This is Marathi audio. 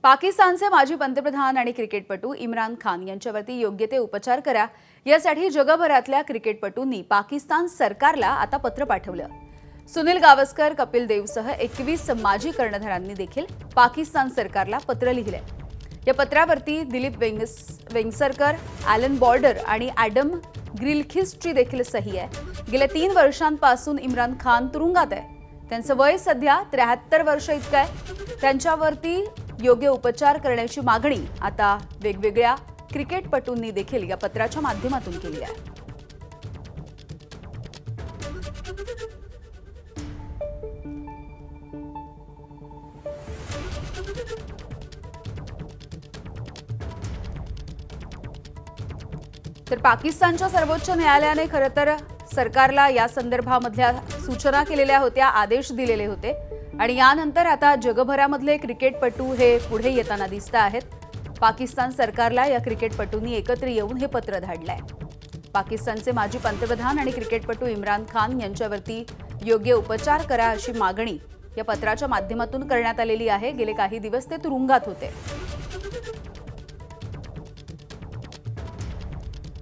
पाकिस्तानचे माजी पंतप्रधान आणि क्रिकेटपटू इम्रान खान यांच्यावरती योग्य ते उपचार करा यासाठी जगभरातल्या क्रिकेटपटूंनी पाकिस्तान सरकारला आता पत्र पाठवलं। सुनील गावस्कर, कपिल देवसह 21 माजी कर्णधारांनी देखील पाकिस्तान सरकारला पत्र लिहिलंय। या पत्रावरती दिलीप वेंगसरकर, ॲलन बॉर्डर आणि ॲडम ग्रिलखिस्टची देखील सही आहे। गेल्या 3 वर्षांपासून इम्रान खान तुरुंगात आहे। त्यांचं वय सध्या 73 वर्ष इतकं आहे। त्यांच्यावरती योग्य उपचार करण्याची मागणी आता वेगवेगळ्या क्रिकेटपटूंनी देखील या पत्राच्या माध्यमातून केली आहे। तर पाकिस्तानच्या सर्वोच्च न्यायालयाने खरं तर सरकारला या संदर्भामधल्या सूचना केलेल्या होत्या, आदेश दिलेले होते आणि यानंतर आता जगभरामधले क्रिकेटपटू हे पुढे येताना दिसत आहेत। पाकिस्तान सरकारला या क्रिकेटपटूंनी एकत्र येऊन हे पत्र धाडलंय। पाकिस्तानचे माजी पंतप्रधान आणि क्रिकेटपटू इम्रान खान यांच्यावरती योग्य उपचार करा अशी मागणी या पत्राच्या माध्यमातून करण्यात आलेली आहे। गेले काही दिवस ते तुरुंगात होते।